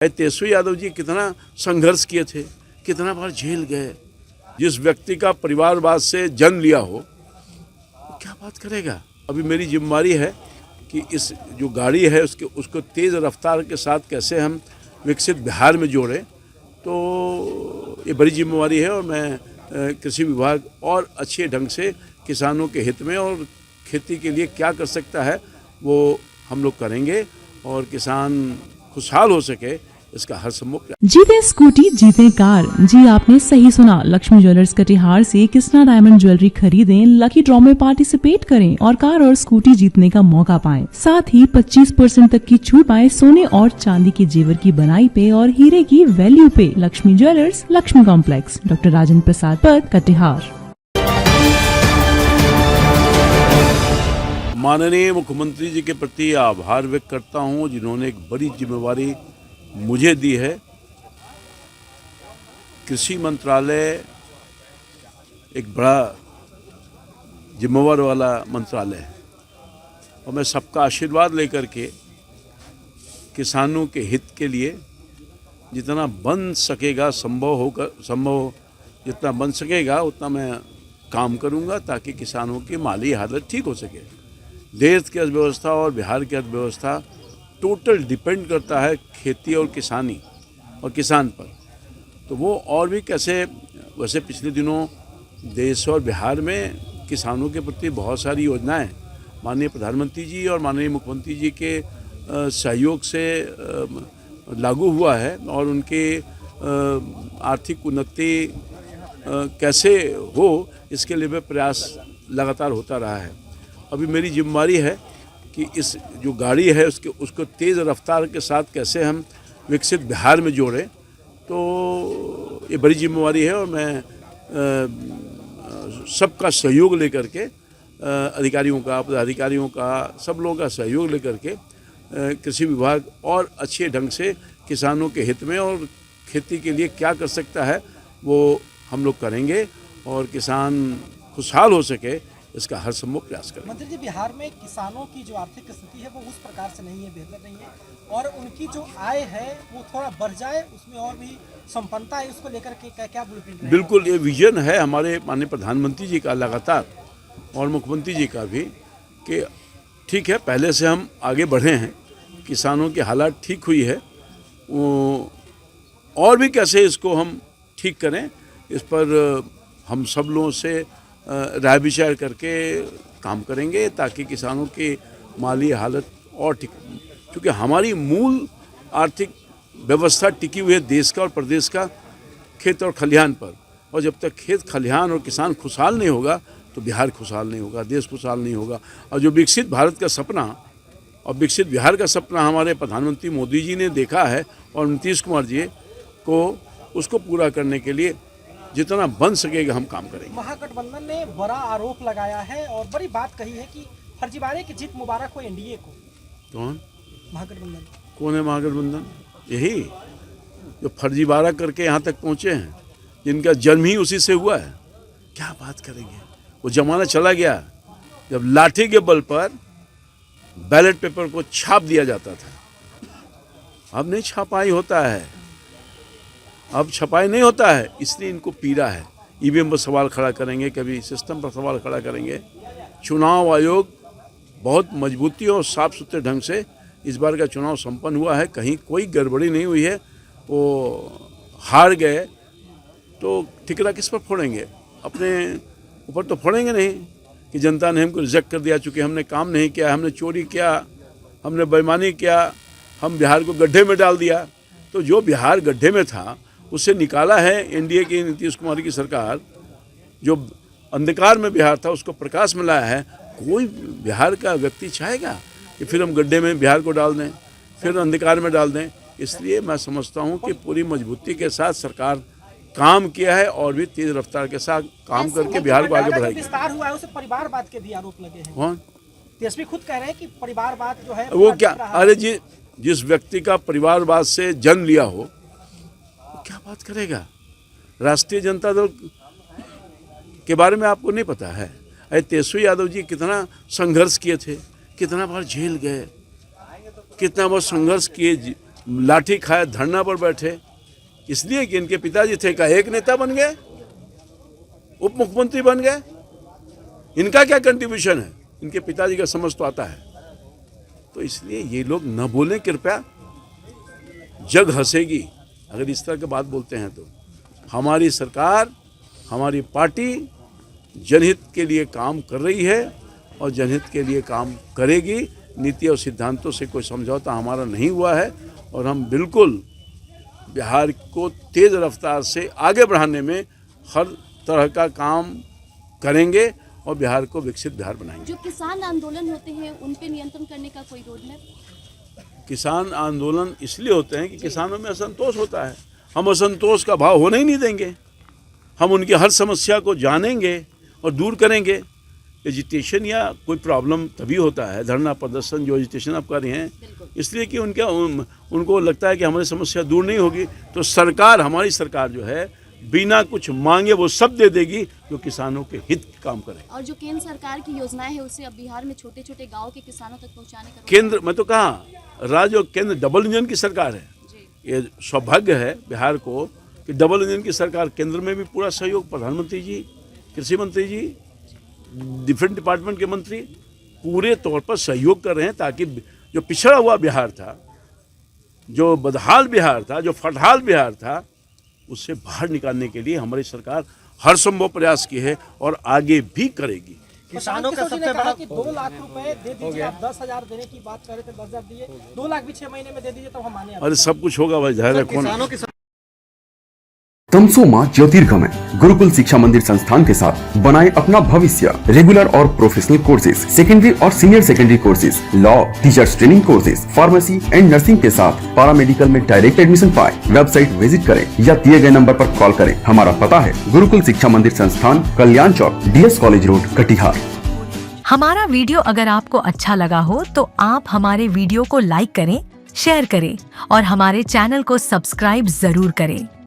तेजस्वी यादव जी कितना संघर्ष किए थे, कितना बार जेल गए। जिस व्यक्ति का परिवारवाद से जन्म लिया हो क्या बात करेगा। अभी मेरी जिम्मेदारी है कि इस जो गाड़ी है उसको तेज़ रफ्तार के साथ कैसे हम विकसित बिहार में जोड़ें, तो ये बड़ी जिम्मेदारी है। और मैं कृषि विभाग और अच्छे ढंग से किसानों के हित में और खेती के लिए क्या कर सकता है वो हम लोग करेंगे और किसान खुशहाल हो सके इसका हर संभव प्रयास। जीते स्कूटी जीते कार। जी आपने सही सुना, लक्ष्मी ज्वेलर्स कटिहार से कृष्णा डायमंड ज्वेलरी खरीदें, लकी ड्रॉ में पार्टिसिपेट करें और कार और स्कूटी जीतने का मौका पाएं। साथ ही 25% तक की छूट पाएं सोने और चांदी के जेवर की बनाई पे और हीरे की वैल्यू पे। Lakshmi jewellers, Lakshmi complex, doctor Rajendra Prasad Path, Katihar. माननीय मुख्यमंत्री जी के प्रति आभार व्यक्त करता हूं, जिन्होंने एक बड़ी जिम्मेवारी मुझे दी है। कृषि मंत्रालय एक बड़ा जिम्मेवार वाला मंत्रालय है और मैं सबका आशीर्वाद लेकर के किसानों के हित के लिए जितना बन सकेगा संभव जितना बन सकेगा उतना मैं काम करूंगा ताकि किसानों की माली हालत ठीक हो सके। देश की अर्थव्यवस्था और बिहार की अर्थव्यवस्था टोटल डिपेंड करता है खेती और किसानी और किसान पर। तो वो और भी कैसे, वैसे पिछले दिनों देश और बिहार में किसानों के प्रति बहुत सारी योजनाएं माननीय प्रधानमंत्री जी और माननीय मुख्यमंत्री जी के सहयोग से लागू हुआ है और उनके आर्थिक उन्नति कैसे हो इसके लिए प्रयास लगातार होता रहा है। अभी मेरी जिम्मेदारी है कि इस जो गाड़ी है उसको तेज़ रफ्तार के साथ कैसे हम विकसित बिहार में जोड़ें, तो ये बड़ी जिम्मेदारी है। और मैं सबका सहयोग लेकर के अधिकारियों का, पदाधिकारियों का, सब लोगों का सहयोग लेकर के कृषि विभाग और अच्छे ढंग से किसानों के हित में और खेती के लिए क्या कर सकता है वो हम लोग करेंगे और किसान खुशहाल हो सके इसका हर संभव प्रयास करें। मंत्री जी, बिहार में किसानों की जो आर्थिक स्थिति है वो उस प्रकार से नहीं है, बेहतर नहीं है और उनकी जो आय है वो थोड़ा बढ़ जाए, उसमें और भी संपन्नता है, उसको लेकर के क्या ब्लूप्रिंट है? बिल्कुल, ये विजन है हमारे माननीय प्रधानमंत्री जी का लगातार और मुख्यमंत्री जी का भी कि ठीक है पहले से हम आगे बढ़े हैं, किसानों की हालत ठीक हुई है, वो और भी कैसे इसको हम ठीक करें इस पर हम सब लोगों से राय विचार करके काम करेंगे ताकि किसानों की माली हालत और ठीक, क्योंकि हमारी मूल आर्थिक व्यवस्था टिकी हुई है देश का और प्रदेश का खेत और खलिहान पर। और जब तक खेत खलिहान और किसान खुशहाल नहीं होगा तो बिहार खुशहाल नहीं होगा, देश खुशहाल नहीं होगा। और जो विकसित भारत का सपना और विकसित बिहार का सपना हमारे प्रधानमंत्री मोदी जी ने देखा है और नीतीश कुमार जी को उसको पूरा करने के लिए जितना बन सकेगा हम काम करेंगे। महागठबंधन ने बड़ा आरोप लगाया है और बड़ी बात कही है कि फर्जीवाड़े की जीत मुबारक हो एनडीए को। कौन? महागठबंधन। कौन है महागठबंधन? यही जो फर्जीवाड़ा करके यहाँ तक पहुँचे हैं, जिनका जन्म ही उसी से हुआ है। क्या बात करेंगे, वो जमाना चला गया जब लाठी के बल पर बैलेट पेपर को छाप दिया जाता था। अब नहीं छपाई होता है, अब छपाई नहीं होता है, इसलिए इनको पीड़ा है। ईवीएम पर सवाल खड़ा करेंगे, कभी सिस्टम पर सवाल खड़ा करेंगे। चुनाव आयोग बहुत मजबूती और साफ सुथरे ढंग से इस बार का चुनाव संपन्न हुआ है, कहीं कोई गड़बड़ी नहीं हुई है। वो हार गए तो ठिकरा किस पर फोड़ेंगे? अपने ऊपर तो फोड़ेंगे नहीं कि जनता ने हमको रिजेक्ट कर दिया, चूँकि हमने काम नहीं किया, हमने चोरी किया, हमने बेईमानी किया, हम बिहार को गड्ढे में डाल दिया। तो जो बिहार गड्ढे में था उससे निकाला है एनडीए की नीतीश कुमार की सरकार। जो अंधकार में बिहार था उसको प्रकाश में लाया है। कोई बिहार का व्यक्ति चाहेगा कि फिर हम गड्ढे में बिहार को डाल दें, फिर अंधकार में डाल दें? इसलिए मैं समझता हूं कि पूरी मजबूती के साथ सरकार काम किया है और भी तेज रफ्तार के साथ काम करके बिहार को आगे बढ़ाएगी। विस्तार हुआ है उसे परिवारवाद के भी आरोप लगे हैं। कौन? तेजस्वी खुद कह रहे हैं कि परिवारवाद जो है वो क्या, अरे जी, जिस व्यक्ति का परिवारवाद से जन्म लिया हो क्या बात करेगा। राष्ट्रीय जनता दल के बारे में आपको नहीं पता है? अरे तेजस्वी यादव जी कितना संघर्ष किए थे, कितना बार जेल गए, कितना बार संघर्ष किए, लाठी खाए धरना पर बैठे, इसलिए कि इनके पिताजी थे का एक नेता बन गए, उप मुख्यमंत्री बन गए। इनका क्या कंट्रीब्यूशन है, इनके पिताजी का समझ तो आता है। तो इसलिए ये लोग न बोलें कृपया, जग हंसेगी अगर इस तरह की बात बोलते हैं। तो हमारी सरकार, हमारी पार्टी जनहित के लिए काम कर रही है और जनहित के लिए काम करेगी। नीति और सिद्धांतों से कोई समझौता हमारा नहीं हुआ है और हम बिल्कुल बिहार को तेज़ रफ्तार से आगे बढ़ाने में हर तरह का काम करेंगे और बिहार को विकसित बिहार बनाएंगे। जो किसान आंदोलन होते हैं उन पे नियंत्रण करने का कोई रोड मैप? किसान आंदोलन इसलिए होते हैं कि किसानों में असंतोष होता है। हम असंतोष का भाव होने ही नहीं देंगे। हम उनकी हर समस्या को जानेंगे और दूर करेंगे। एजिटेशन या कोई प्रॉब्लम तभी होता है, धरना प्रदर्शन जो एजिटेशन आप कर रहे हैं, इसलिए कि उनको लगता है कि हमारी समस्या दूर नहीं होगी। तो सरकार, हमारी सरकार जो है बिना कुछ मांगे वो सब दे देगी जो किसानों के हित काम करे। और जो केंद्र सरकार की योजनाएं है उसे अब बिहार में छोटे छोटे गाँव के किसानों तक पहुँचाने का केंद्र, मैं तो कहा राज्य और केंद्र डबल इंजन की सरकार है। ये सौभाग्य है बिहार को कि डबल इंजन की सरकार, केंद्र में भी पूरा सहयोग, प्रधानमंत्री जी, कृषि मंत्री जी, डिफरेंट डिपार्टमेंट के मंत्री पूरे तौर पर सहयोग कर रहे हैं ताकि जो पिछड़ा हुआ बिहार था, जो बदहाल बिहार था, जो फटहाल बिहार था, उससे बाहर निकालने के लिए हमारी सरकार हर संभव प्रयास की है और आगे भी करेगी। किसानों का सबसे बड़ा कि 2 लाख रुपए दे दीजिए। आप 10,000 देने की बात कर रहे थे, 10,000 दिए, 2 लाख भी 6 महीने में दे दीजिए तब हम माने। अरे सब कुछ होगा भाई, धैर्य रखो ना। तमसोमा ज्योतिर्गमय गुरुकुल शिक्षा मंदिर संस्थान के साथ बनाए अपना भविष्य। रेगुलर और प्रोफेशनल कोर्सेज, सेकेंडरी और senior secondary courses, law, teachers training courses, pharmacy and nursing के साथ पैरामेडिकल में डायरेक्ट एडमिशन पाए। वेबसाइट विजिट करें या दिए गए नंबर पर कॉल करें। हमारा पता है गुरुकुल शिक्षा मंदिर संस्थान, कल्याण चौक, DS कॉलेज रोड, कटिहार। हमारा वीडियो अगर आपको अच्छा लगा हो तो आप हमारे वीडियो को लाइक करें, शेयर करें और हमारे चैनल को सब्सक्राइब जरूर करें।